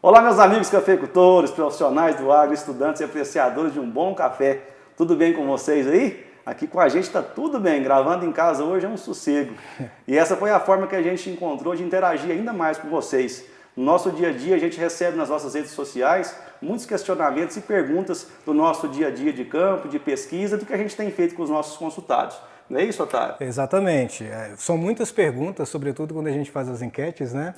Olá, meus amigos cafeicultores, profissionais do agro, estudantes e apreciadores de um bom café. Tudo bem com vocês aí? Aqui com a gente está tudo bem, gravando em casa hoje é um sossego. E essa foi a forma que a gente encontrou de interagir ainda mais com vocês. No nosso dia a dia, a gente recebe nas nossas redes sociais muitos questionamentos e perguntas do nosso dia a dia de campo, de pesquisa, do que a gente tem feito com os nossos consultados. Não é isso, Otávio? Exatamente. São muitas perguntas, sobretudo quando a gente faz as enquetes, né?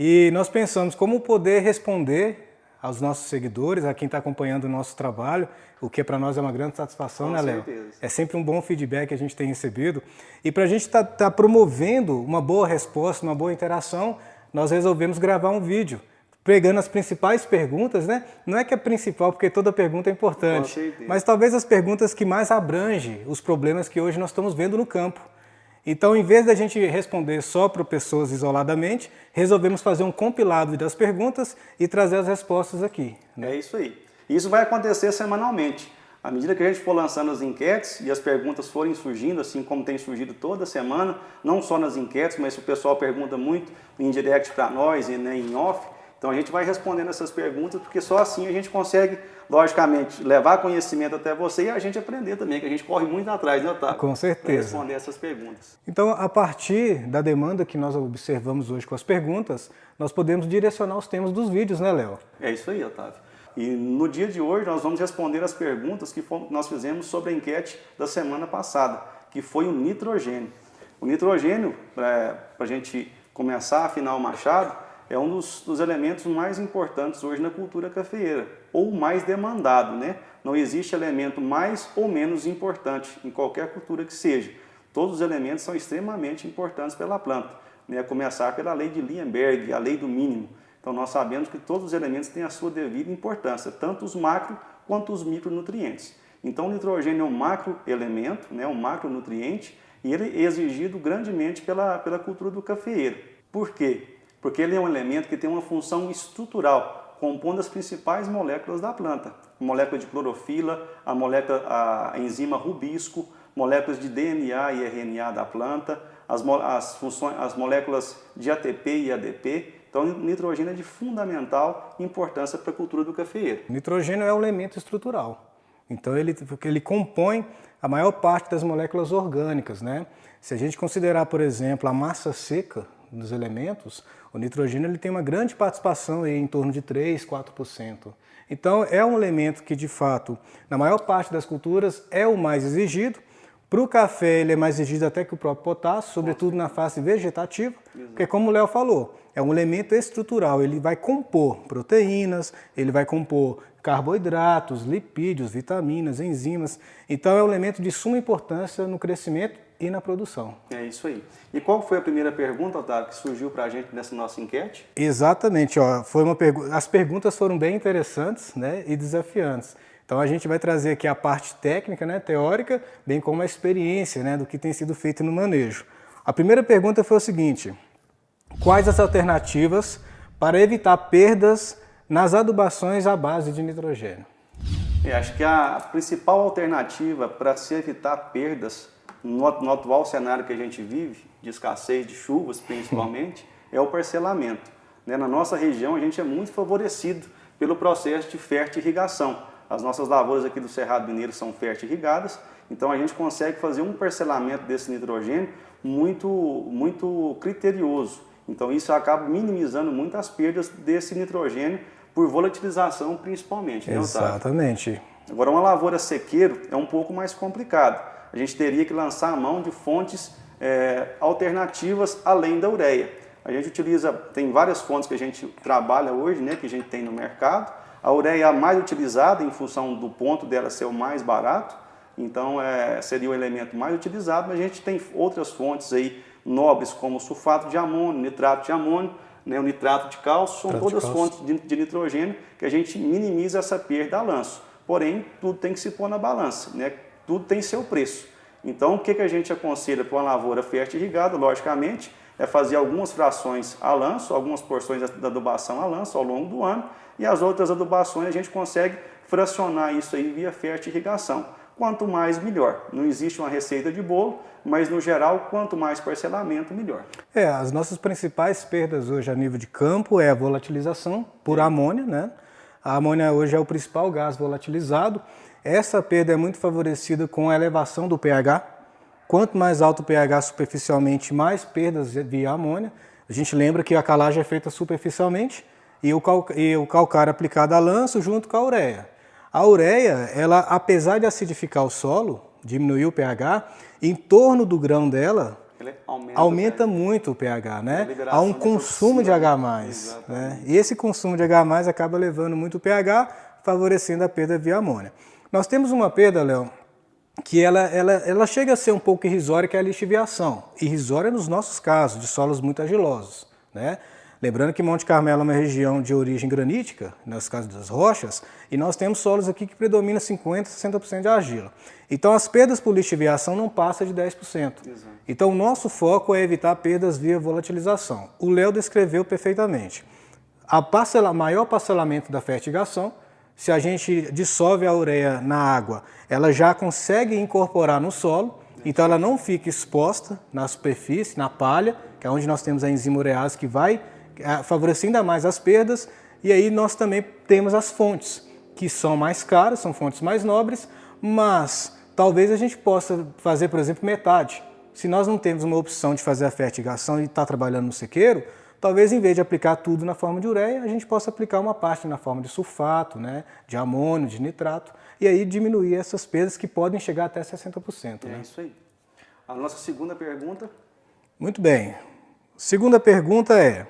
E nós pensamos como poder responder aos nossos seguidores, a quem está acompanhando o nosso trabalho, o que para nós é uma grande satisfação, Com né, Léo? certeza. É sempre um bom feedback que a gente tem recebido. E para a gente tá promovendo uma boa resposta, uma boa interação, nós resolvemos gravar um vídeo pegando as principais perguntas, né? Não é que é principal, porque toda pergunta é importante, mas talvez as perguntas que mais abrangem os problemas que hoje nós estamos vendo no campo. Então, em vez da gente responder só para pessoas isoladamente, resolvemos fazer um compilado das perguntas e trazer as respostas aqui, né? É isso aí. Isso vai acontecer semanalmente. À medida que a gente for lançando as enquetes e as perguntas forem surgindo, assim como tem surgido toda semana, não só nas enquetes, mas o pessoal pergunta muito em direct para nós e, né, em off, então a gente vai respondendo essas perguntas, porque só assim a gente consegue, logicamente, levar conhecimento até você e a gente aprender também, que a gente corre muito atrás, né, Otávio? Com certeza. Para responder essas perguntas. Então, a partir da demanda que nós observamos hoje com as perguntas, nós podemos direcionar os temas dos vídeos, né, Léo? É isso aí, Otávio. E no dia de hoje nós vamos responder as perguntas que nós fizemos sobre a enquete da semana passada, que foi o nitrogênio. O nitrogênio, para a gente começar a afinar o machado, é um dos elementos mais importantes hoje na cultura cafeeira, ou mais demandado, né? Não existe elemento mais ou menos importante em qualquer cultura que seja. Todos os elementos são extremamente importantes pela planta, né? A começar pela lei de Lienberg, a lei do mínimo. Então nós sabemos que todos os elementos têm a sua devida importância, tanto os macro quanto os micronutrientes. Então o nitrogênio é um macroelemento, né? Um macronutriente, e ele é exigido grandemente pela cultura do cafeeiro. Por quê? Porque ele é um elemento que tem uma função estrutural, compondo as principais moléculas da planta. A molécula de clorofila, a enzima rubisco, moléculas de DNA e RNA da planta, as moléculas de ATP e ADP. Então, o nitrogênio é de fundamental importância para a cultura do cafeeiro. O nitrogênio é um elemento estrutural. Então, ele compõe a maior parte das moléculas orgânicas, né? Se a gente considerar, por exemplo, a massa seca dos elementos, o nitrogênio ele tem uma grande participação em torno de 3, 4%. Então, é um elemento que, de fato, na maior parte das culturas, é o mais exigido. Para o café, ele é mais exigido até que o próprio potássio, sobretudo na fase vegetativa, porque, como o Léo falou, é um elemento estrutural. Ele vai compor proteínas, ele vai compor carboidratos, lipídios, vitaminas, enzimas. Então, é um elemento de suma importância no crescimento e na produção. É isso aí. E qual foi a primeira pergunta, Otávio, que surgiu para a gente nessa nossa enquete? Exatamente. As perguntas foram bem interessantes, né, e desafiantes. Então a gente vai trazer aqui a parte técnica, né, teórica, bem como a experiência, né, do que tem sido feito no manejo. A primeira pergunta foi o seguinte: quais as alternativas para evitar perdas nas adubações à base de nitrogênio? Acho que a principal alternativa para se evitar perdas no atual cenário que a gente vive, de escassez de chuvas principalmente, é o parcelamento. Na nossa região a gente é muito favorecido pelo processo de fertirrigação. As nossas lavouras aqui do Cerrado Mineiro são fertirrigadas, então a gente consegue fazer um parcelamento desse nitrogênio muito criterioso. Então isso acaba minimizando muito as perdas desse nitrogênio por volatilização principalmente. Exatamente. Né, agora, uma lavoura sequeiro é um pouco mais complicado. A gente teria que lançar a mão de fontes alternativas além da ureia. A gente tem várias fontes que a gente trabalha hoje, né, que a gente tem no mercado. A ureia é a mais utilizada em função do ponto dela ser o mais barato, então seria o elemento mais utilizado, mas a gente tem outras fontes aí nobres como o sulfato de amônio, nitrato de amônio, né, o nitrato de cálcio, são todas fontes de nitrogênio que a gente minimiza essa perda a lanço. Porém, tudo tem que se pôr na balança, né? Tudo tem seu preço. Então, o que a gente aconselha para uma lavoura fertirrigada, logicamente, é fazer algumas frações a lanço, algumas porções da adubação a lanço ao longo do ano, e as outras adubações a gente consegue fracionar isso aí via fertirrigação. quanto mais melhor. Não existe uma receita de bolo, mas no geral, quanto mais parcelamento, melhor. As nossas principais perdas hoje a nível de campo é a volatilização por amônia, né? A amônia hoje é o principal gás volatilizado. Essa perda é muito favorecida com a elevação do pH. Quanto mais alto o pH superficialmente, mais perdas via amônia. A gente lembra que a calagem é feita superficialmente e o calcário aplicado a lanço junto com a ureia. A ureia, ela, apesar de acidificar o solo, diminuir o pH, em torno do grão dela, aumenta muito o pH, né? Há um consumo de H+, né? E esse consumo de H+, acaba levando muito o pH, favorecendo a perda via amônia. Nós temos uma perda, Léo, que ela chega a ser um pouco irrisória, que é a lixiviação. Irrisória nos nossos casos, de solos muito argilosos, né? Lembrando que Monte Carmelo é uma região de origem granítica, nos casos das rochas, e nós temos solos aqui que predominam 50%, 60% de argila. Então as perdas por lixiviação não passam de 10%. Exato. Então o nosso foco é evitar perdas via volatilização. O Léo descreveu perfeitamente. Maior parcelamento da fertigação, se a gente dissolve a ureia na água, ela já consegue incorporar no solo, então ela não fica exposta na superfície, na palha, que é onde nós temos a enzima urease que vai favorecer ainda mais as perdas, e aí nós também temos as fontes, que são mais caras, são fontes mais nobres, mas talvez a gente possa fazer, por exemplo, metade. Se nós não temos uma opção de fazer a fertigação e estar trabalhando no sequeiro, talvez em vez de aplicar tudo na forma de ureia, a gente possa aplicar uma parte na forma de sulfato, né, de amônio, de nitrato, e aí diminuir essas perdas que podem chegar até 60%. É isso aí. A nossa segunda pergunta. Muito bem. Segunda pergunta é: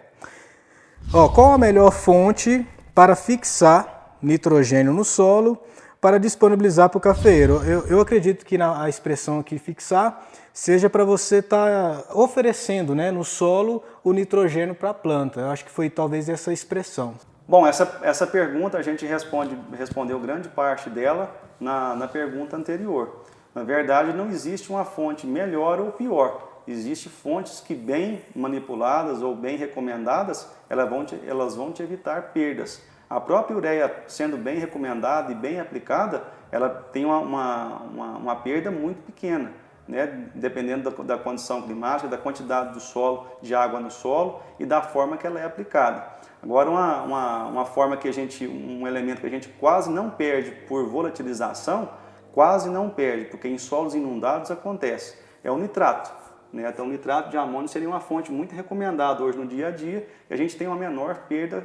qual a melhor fonte para fixar nitrogênio no solo para disponibilizar para o cafeeiro? Eu acredito que a expressão aqui fixar seja para você estar oferecendo, né, no solo o nitrogênio para a planta. Eu acho que foi talvez essa expressão. Bom, essa pergunta a gente respondeu grande parte dela na pergunta anterior. Na verdade, não existe uma fonte melhor ou pior. Existem fontes que, bem manipuladas ou bem recomendadas, elas vão te evitar perdas. A própria ureia, sendo bem recomendada e bem aplicada, ela tem uma perda muito pequena, né? Dependendo da condição climática, da quantidade do solo, de água no solo e da forma que ela é aplicada. Agora, uma forma que um elemento que a gente quase não perde por volatilização, quase não perde, porque em solos inundados acontece, é o nitrato. Então, o nitrato de amônio seria uma fonte muito recomendada hoje no dia a dia, e a gente tem uma menor perda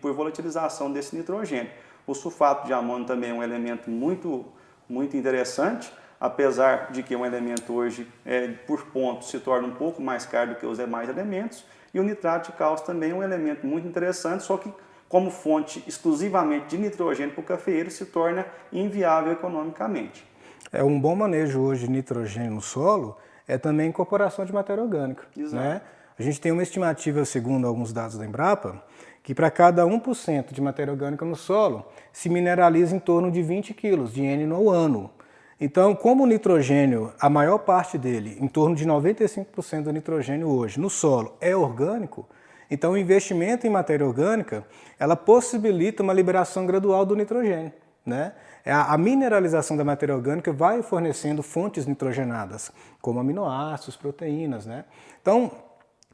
por volatilização desse nitrogênio. O sulfato de amônio também é um elemento muito, muito interessante, apesar de que é um elemento hoje, por ponto, se torna um pouco mais caro do que os demais elementos, e o nitrato de cálcio também é um elemento muito interessante, só que como fonte exclusivamente de nitrogênio para o cafeeiro se torna inviável economicamente. Um bom manejo hoje de nitrogênio no solo é também a incorporação de matéria orgânica. Né? A gente tem uma estimativa, segundo alguns dados da Embrapa, que para cada 1% de matéria orgânica no solo se mineraliza em torno de 20 kg de N no ano. Então, como o nitrogênio, a maior parte dele, em torno de 95% do nitrogênio hoje no solo é orgânico, então o investimento em matéria orgânica, ela possibilita uma liberação gradual do nitrogênio. Né? A mineralização da matéria orgânica vai fornecendo fontes nitrogenadas, como aminoácidos, proteínas. Né? Então,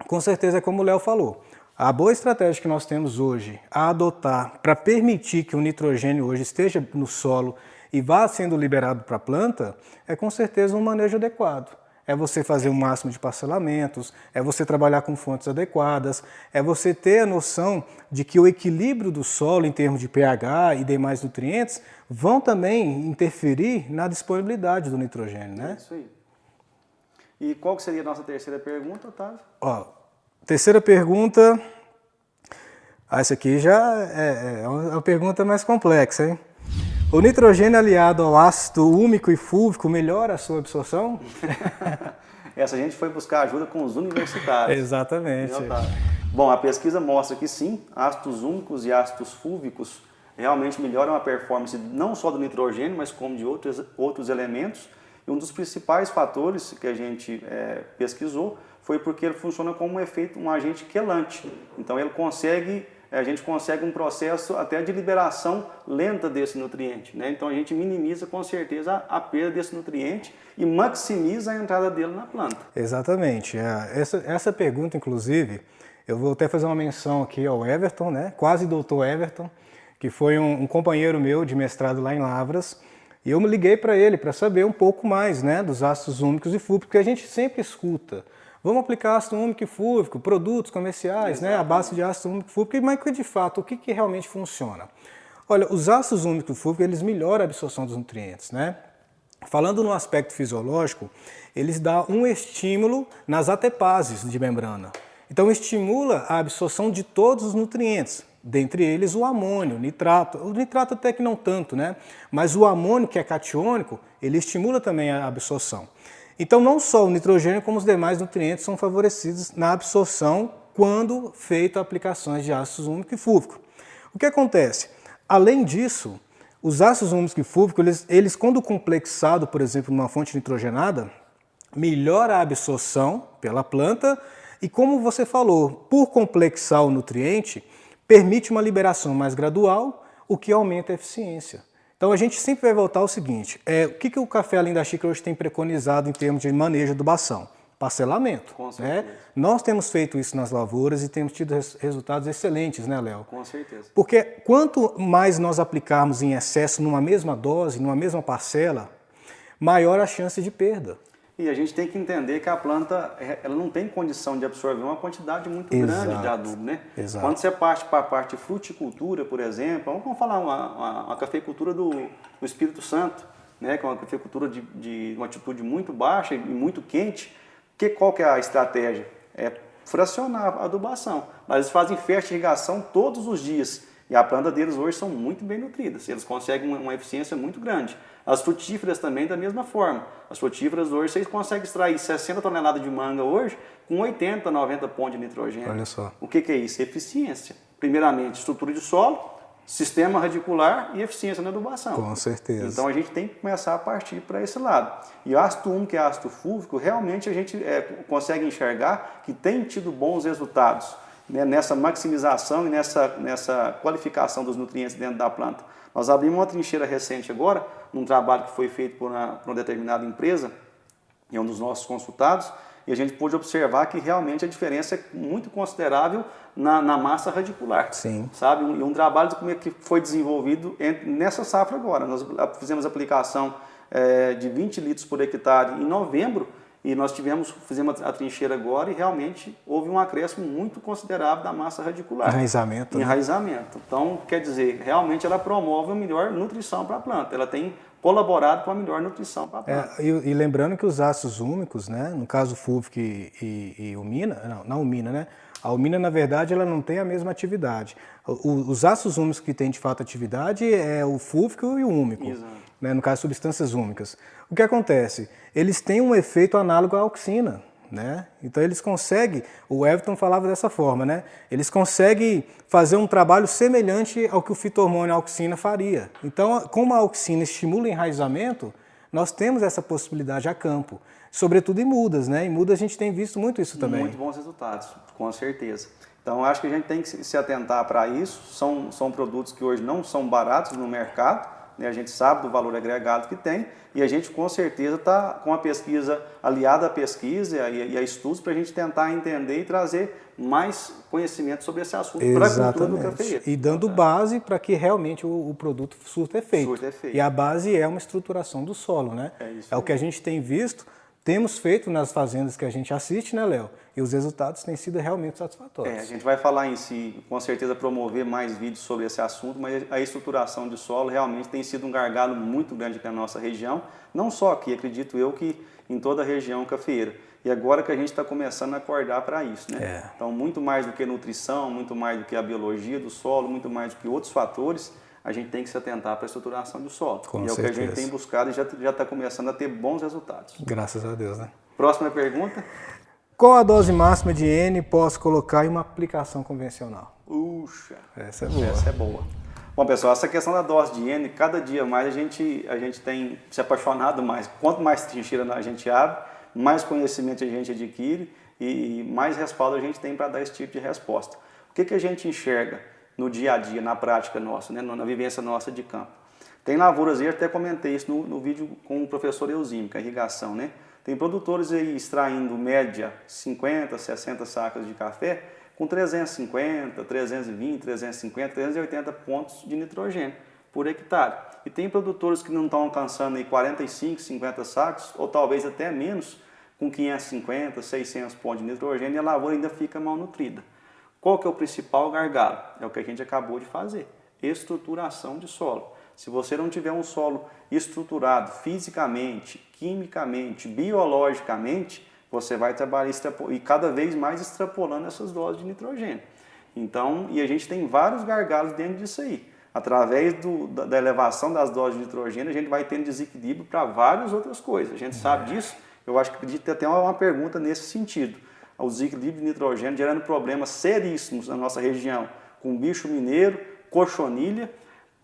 com certeza, é como o Léo falou, a boa estratégia que nós temos hoje a adotar para permitir que o nitrogênio hoje esteja no solo e vá sendo liberado para a planta é com certeza um manejo adequado. É você fazer o máximo de parcelamentos, é você trabalhar com fontes adequadas, é você ter a noção de que o equilíbrio do solo em termos de pH e demais nutrientes vão também interferir na disponibilidade do nitrogênio, né? É isso aí. E qual que seria a nossa terceira pergunta, Otávio? Terceira pergunta, essa aqui já é uma pergunta mais complexa, hein? O nitrogênio aliado ao ácido úmico e fúlvico melhora a sua absorção? Essa a gente foi buscar ajuda com os universitários. Exatamente. Bom, a pesquisa mostra que sim, ácidos úmicos e ácidos fúlvicos realmente melhoram a performance não só do nitrogênio, mas como de outros elementos. E um dos principais fatores que a gente pesquisou foi porque ele funciona como um agente quelante. Então ele consegue a gente consegue um processo até de liberação lenta desse nutriente, né? Então a gente minimiza com certeza a perda desse nutriente e maximiza a entrada dele na planta. Exatamente. Essa pergunta, inclusive, eu vou até fazer uma menção aqui ao Everton, né? Quase doutor Everton, que foi um companheiro meu de mestrado lá em Lavras. E eu me liguei para ele para saber um pouco mais, né, dos ácidos úmicos e fúlvicos, porque a gente sempre escuta. Vamos aplicar ácido úmico e fúlvico, produtos comerciais, né, a base de ácido úmico e fúlvico, mas de fato, o que realmente funciona? Olha, os ácidos úmicos e fúlvicos, eles melhoram a absorção dos nutrientes, né? Falando no aspecto fisiológico, eles dão um estímulo nas ATPases de membrana. Então, estimula a absorção de todos os nutrientes, dentre eles o amônio, o nitrato. O nitrato até que não tanto, né? Mas o amônio, que é catiônico, ele estimula também a absorção. Então, não só o nitrogênio, como os demais nutrientes são favorecidos na absorção quando feito aplicações de ácidos úmicos e fúlvicos. O que acontece? Além disso, os ácidos úmicos e fúlvicos, eles quando complexados, por exemplo, numa fonte nitrogenada, melhora a absorção pela planta e, como você falou, por complexar o nutriente, permite uma liberação mais gradual, o que aumenta a eficiência. Então a gente sempre vai voltar ao seguinte, o que o Café Além da Xícara hoje tem preconizado em termos de manejo de adubação? Parcelamento. Com certeza. Né? Nós temos feito isso nas lavouras e temos tido resultados excelentes, né, Léo? Com certeza. Porque quanto mais nós aplicarmos em excesso numa mesma dose, numa mesma parcela, maior a chance de perda. E a gente tem que entender que a planta ela não tem condição de absorver uma quantidade muito grande de adubo, né? Exato. Quando você parte para a parte de fruticultura, por exemplo, vamos falar uma cafeicultura do Espírito Santo, né? Que é uma cafeicultura de uma altitude muito baixa e muito quente. Qual que é a estratégia? É fracionar a adubação. Mas eles fazem fertirrigação todos os dias. E a planta deles hoje são muito bem nutridas. Eles conseguem uma eficiência muito grande. As frutíferas também da mesma forma. As frutíferas hoje, vocês conseguem extrair 60 toneladas de manga hoje com 80, 90 pontos de nitrogênio. Olha só. O que é isso? Eficiência. Primeiramente, estrutura de solo, sistema radicular e eficiência na adubação. Com certeza. Então a gente tem que começar a partir para esse lado. E o ácido úmico e ácido fúlvico, realmente a gente consegue enxergar que tem tido bons resultados, né, nessa maximização e nessa qualificação dos nutrientes dentro da planta. Nós abrimos uma trincheira recente agora, num trabalho que foi feito por uma determinada empresa, e é um dos nossos consultados, e a gente pôde observar que realmente a diferença é muito considerável na massa radicular. Sim. Sabe? E um trabalho que foi desenvolvido nessa safra agora. Nós fizemos aplicação de 20 litros por hectare em novembro, e nós fizemos a trincheira agora e realmente houve um acréscimo muito considerável da massa radicular. Enraizamento. Enraizamento. Então, quer dizer, realmente ela promove uma melhor nutrição para a planta. Ela tem colaborado com a melhor nutrição para a planta. E lembrando que os ácidos úmicos, né, no caso fúlvico e umina, não, umina, né? A umina, na verdade, ela não tem a mesma atividade. Os ácidos úmicos que têm de fato atividade é o fúlvico e o úmico. Exato. Né, no caso, substâncias úmicas. O que acontece? Eles têm um efeito análogo à auxina, né? Então eles conseguem, o Everton falava dessa forma, né? Eles conseguem fazer um trabalho semelhante ao que o fito-hormônio a auxina faria. Então, como a auxina estimula o enraizamento, nós temos essa possibilidade a campo, sobretudo em mudas, né? Em mudas a gente tem visto muito isso também. Muito bons resultados, com certeza. Então, acho que a gente tem que se atentar para isso. São produtos que hoje não são baratos no mercado, né? A gente sabe do valor agregado que tem e a gente com certeza está com a pesquisa aliada à pesquisa e a estudos para a gente tentar entender e trazer mais conhecimento sobre esse assunto para a cultura do cafeeiro. E dando base para que realmente o produto surta efeito. Surta efeito. E a base é uma estruturação do solo, né? É o que a gente tem visto, temos feito nas fazendas que a gente assiste, né, Léo? E os resultados têm sido realmente satisfatórios. A gente vai falar em si, com certeza promover mais vídeos sobre esse assunto, mas a estruturação de solo realmente tem sido um gargalo muito grande aqui na nossa região, não só aqui, acredito eu que em toda a região cafeeira. E agora que a gente está começando a acordar para isso, né? Então, muito mais do que nutrição, muito mais do que a biologia do solo, muito mais do que outros fatores, a gente tem que se atentar para a estruturação do solo. Com e certeza. É o que a gente tem buscado e já está começando a ter bons resultados. Graças a Deus, né? Próxima pergunta. Qual a dose máxima de N posso colocar em uma aplicação convencional? Puxa, essa é boa. Essa é boa. Bom, pessoal, essa questão da dose de N, cada dia mais a gente tem se apaixonado mais. Quanto mais trincheira a gente abre, mais conhecimento a gente adquire e mais respaldo a gente tem para dar esse tipo de resposta. O que a gente enxerga? no dia a dia, na prática nossa, né, na vivência nossa de campo. Tem lavouras, eu até comentei isso no vídeo com o professor Eusímio, que é irrigação, né? Tem produtores aí extraindo média 50, 60 sacas de café com 350, 320, 350, 380 pontos de nitrogênio por hectare. E tem produtores que não estão alcançando aí 45, 50 sacos, ou talvez até menos, com 550, 600 pontos de nitrogênio, e a lavoura ainda fica mal nutrida. Qual que é o principal gargalo? É o que a gente acabou de fazer, estruturação de solo. Se você não tiver um solo estruturado fisicamente, quimicamente, biologicamente, você vai trabalhar e cada vez mais extrapolando essas doses de nitrogênio. Então, e a gente tem vários gargalos dentro disso aí. Através da elevação das doses de nitrogênio, a gente vai tendo desequilíbrio para várias outras coisas. A gente sabe disso. Eu acho que podia ter até uma pergunta nesse sentido. O desequilíbrio de nitrogênio gerando problemas seríssimos na nossa região, com bicho mineiro, cochonilha,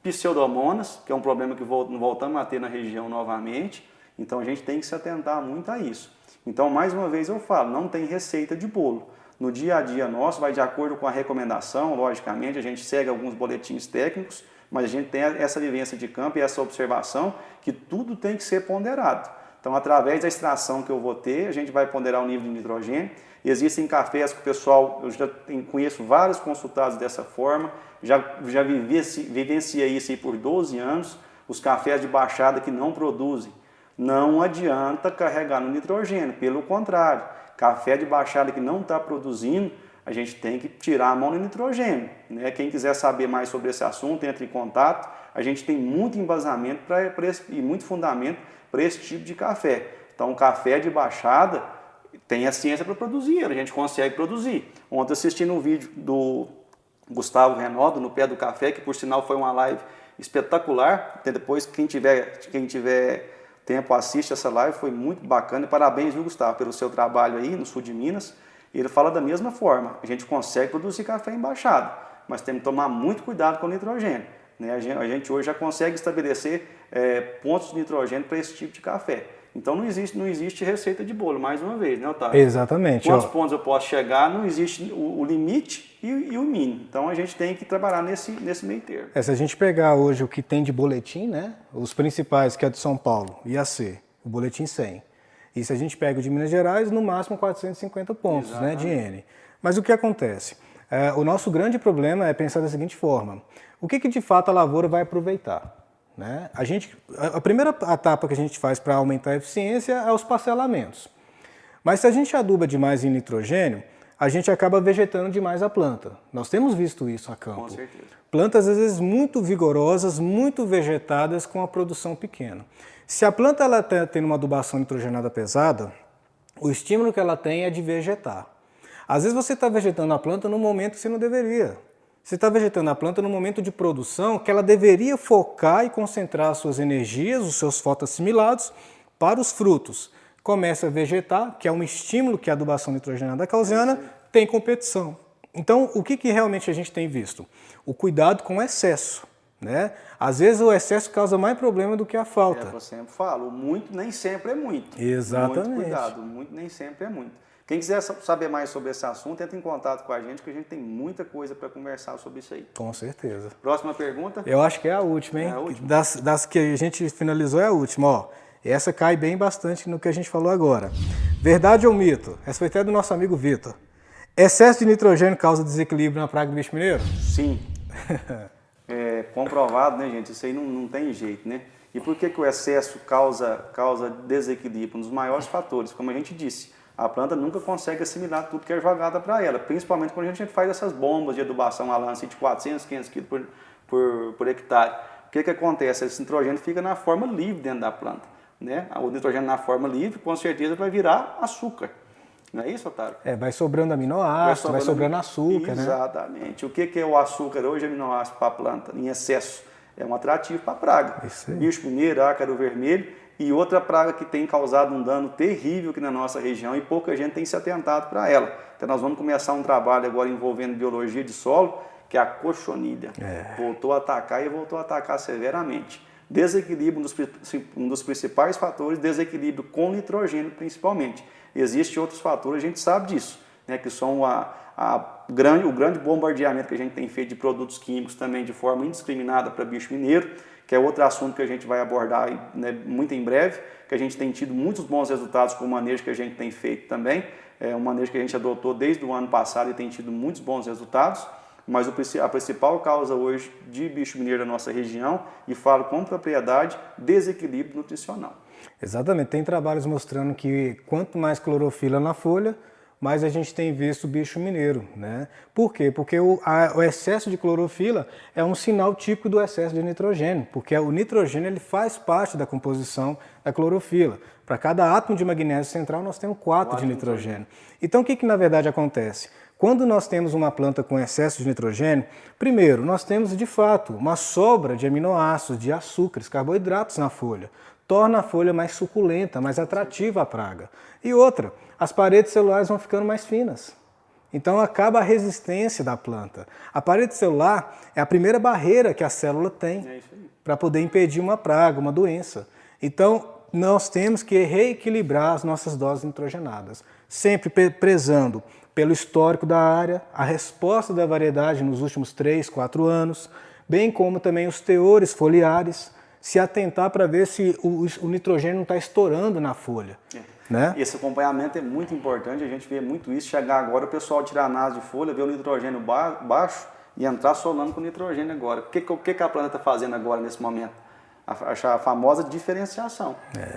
pseudomonas, que é um problema que voltamos a ter na região novamente. Então a gente tem que se atentar muito a isso. Então, mais uma vez eu falo, não tem receita de bolo. No dia a dia nosso, vai de acordo com a recomendação, logicamente, a gente segue alguns boletins técnicos, mas a gente tem essa vivência de campo e essa observação que tudo tem que ser ponderado. Então, através da extração que eu vou ter, a gente vai ponderar o nível de nitrogênio. Existem cafés que o pessoal, eu já conheço vários consultados dessa forma, já vivenciei isso aí por 12 anos, os cafés de baixada que não produzem. Não adianta carregar no nitrogênio, pelo contrário, café de baixada que não está produzindo, a gente tem que tirar a mão no nitrogênio, né? Quem quiser saber mais sobre esse assunto, entre em contato, a gente tem muito embasamento e muito fundamento para esse tipo de café. Então, o café de baixada tem a ciência para produzir, a gente consegue produzir. Ontem assisti um vídeo do Gustavo Renaldo, no Pé do Café, que por sinal foi uma live espetacular. Depois, quem tiver tempo, assiste essa live, foi muito bacana. E parabéns, viu, Gustavo, pelo seu trabalho aí no sul de Minas. Ele fala da mesma forma, a gente consegue produzir café em baixada, mas tem que tomar muito cuidado com o nitrogênio. Né? A gente hoje já consegue estabelecer pontos de nitrogênio para esse tipo de café. Então não existe receita de bolo, mais uma vez, né, Otávio? Exatamente. Quantos pontos eu posso chegar, não existe o limite e o mínimo. Então a gente tem que trabalhar nesse meio termo. Se a gente pegar hoje o que tem de boletim, né? Os principais, que é de São Paulo, IAC, o boletim 100. E se a gente pega o de Minas Gerais, no máximo 450 pontos, né, de N. Mas o que acontece? O nosso grande problema é pensar da seguinte forma: o que de fato a lavoura vai aproveitar? Né? A primeira etapa que a gente faz para aumentar a eficiência é os parcelamentos. Mas se a gente aduba demais em nitrogênio, a gente acaba vegetando demais a planta. Nós temos visto isso a campo. Com certeza. Plantas às vezes muito vigorosas, muito vegetadas com a produção pequena. Se a planta está tendo uma adubação nitrogenada pesada, o estímulo que ela tem é de vegetar. Às vezes você está vegetando a planta no momento que você não deveria. Você está vegetando a planta no momento de produção que ela deveria focar e concentrar as suas energias, os seus fotoassimilados, para os frutos. Começa a vegetar, que é um estímulo que a adubação nitrogenada causiana, tem competição. Então, o que realmente a gente tem visto? O cuidado com o excesso. Né? Às vezes o excesso causa mais problema do que a falta. Eu sempre falo, o muito nem sempre é muito. Exatamente. Muito cuidado, o muito nem sempre é muito. Quem quiser saber mais sobre esse assunto, entra em contato com a gente, que a gente tem muita coisa para conversar sobre isso aí. Com certeza. Próxima pergunta? Eu acho que é a última, hein? É a última? Das que a gente finalizou é a última. Ó, essa cai bem bastante no que a gente falou agora. Verdade ou mito? Essa foi até do nosso amigo Vitor. Excesso de nitrogênio causa desequilíbrio na praga do bicho mineiro? Sim. É comprovado, né, gente? Isso aí não tem jeito, né? E por que o excesso causa desequilíbrio? Um dos maiores fatores, como a gente disse, a planta nunca consegue assimilar tudo que é jogado para ela, principalmente quando a gente faz essas bombas de adubação a lance de 400, 500 kg por hectare. O que acontece? Esse nitrogênio fica na forma livre dentro da planta. Né? O nitrogênio na forma livre, com certeza, vai virar açúcar. Não é isso, Otávio? Vai sobrando aminoácido, vai sobrando açúcar, Exatamente. Né? O que é o açúcar hoje, aminoácido para a planta, em excesso? É um atrativo para a praga. Bicho mineiro, ácaro vermelho. E outra praga que tem causado um dano terrível aqui na nossa região e pouca gente tem se atentado para ela. Então nós vamos começar um trabalho agora envolvendo biologia de solo, que é a cochonilha. Voltou a atacar e voltou a atacar severamente. Desequilíbrio, um dos principais fatores, desequilíbrio com nitrogênio principalmente. Existem outros fatores, a gente sabe disso, né, que são a o grande bombardeamento que a gente tem feito de produtos químicos também de forma indiscriminada para bicho mineiro, que é outro assunto que a gente vai abordar, né, muito em breve, que a gente tem tido muitos bons resultados com o manejo que a gente tem feito também. É um manejo que a gente adotou desde o ano passado e tem tido muitos bons resultados, mas a principal causa hoje de bicho mineiro da nossa região, e falo com propriedade, desequilíbrio nutricional. Exatamente, tem trabalhos mostrando que quanto mais clorofila na folha, mais a gente tem visto o bicho mineiro, né? Por quê? Porque o excesso de clorofila é um sinal típico do excesso de nitrogênio, porque o nitrogênio ele faz parte da composição da clorofila. Para cada átomo de magnésio central, nós temos 4 de nitrogênio. Então, o que na verdade acontece? Quando nós temos uma planta com excesso de nitrogênio, primeiro, nós temos de fato uma sobra de aminoácidos, de açúcares, carboidratos na folha. Torna a folha mais suculenta, mais atrativa à praga. E outra, as paredes celulares vão ficando mais finas. Então acaba a resistência da planta. A parede celular é a primeira barreira que a célula tem para poder impedir uma praga, uma doença. Então nós temos que reequilibrar as nossas doses nitrogenadas, sempre prezando pelo histórico da área, a resposta da variedade nos últimos 3, 4 anos, bem como também os teores foliares, se atentar para ver se o nitrogênio não está estourando na folha. Né? Esse acompanhamento é muito importante, a gente vê muito isso, chegar agora o pessoal tirar análise de folha, ver o nitrogênio baixo e entrar solando com nitrogênio agora. O que a planta está fazendo agora nesse momento? A famosa diferenciação,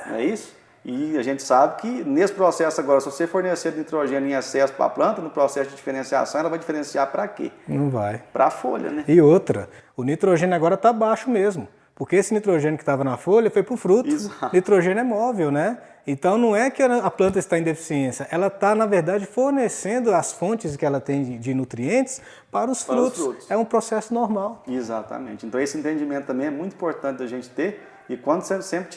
não é isso? E a gente sabe que nesse processo agora, se você fornecer nitrogênio em excesso para a planta, no processo de diferenciação, ela vai diferenciar para quê? Não vai. Para a folha, né? E outra, o nitrogênio agora está baixo mesmo. Porque esse nitrogênio que estava na folha foi para o fruto. Exato. Nitrogênio é móvel, né? Então não é que a planta está em deficiência, ela está, na verdade, fornecendo as fontes que ela tem de nutrientes para os frutos. É um processo normal. Exatamente. Então esse entendimento também é muito importante da gente ter, e quando você sempre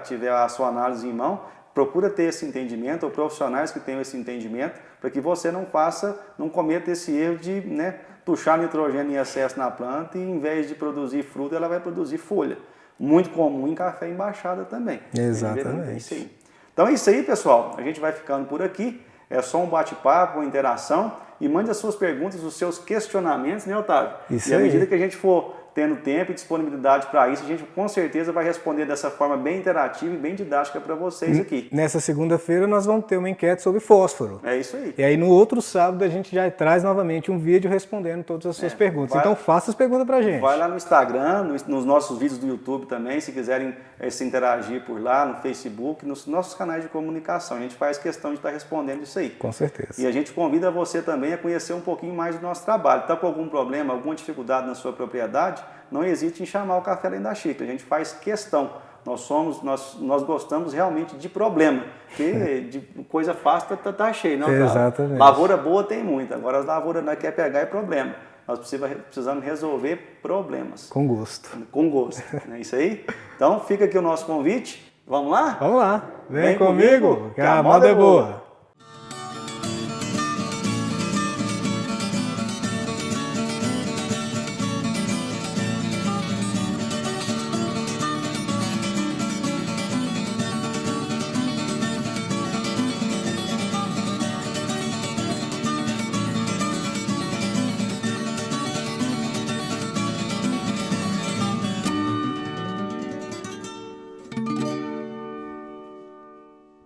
tiver a sua análise em mão, procura ter esse entendimento, ou profissionais que tenham esse entendimento, para que você não cometa esse erro de, né, tuchar nitrogênio em excesso na planta e, em vez de produzir fruta, ela vai produzir folha. Muito comum em café em baixada também. Exatamente. É isso aí. Então é isso aí, pessoal. A gente vai ficando por aqui. É só um bate-papo, uma interação. E mande as suas perguntas, os seus questionamentos, né, Otávio? Isso e à aí. medida que a gente for tendo tempo e disponibilidade para isso, a gente com certeza vai responder dessa forma bem interativa e bem didática para vocês aqui. Nessa segunda-feira nós vamos ter uma enquete sobre fósforo. É isso aí. E aí no outro sábado a gente já traz novamente um vídeo respondendo todas as suas perguntas. Então faça as perguntas para a gente. Vai lá no Instagram, nos nossos vídeos do YouTube também, se quiserem se interagir por lá, no Facebook, nos nossos canais de comunicação. A gente faz questão de estar respondendo isso aí. Com certeza. E a gente convida você também a conhecer um pouquinho mais do nosso trabalho. Está com algum problema, alguma dificuldade na sua propriedade? Não hesite em chamar o Café Além da Xícara. A gente faz questão. Nós gostamos realmente de problema. Porque de coisa fácil tá cheio, não? Exatamente. Lavoura boa tem muita. Agora as lavouras nós quer pegar é problema. Nós precisamos resolver problemas. Com gosto. Com gosto. É isso aí? Então fica aqui o nosso convite. Vamos lá? Vamos lá. Vem comigo, que a moda é boa.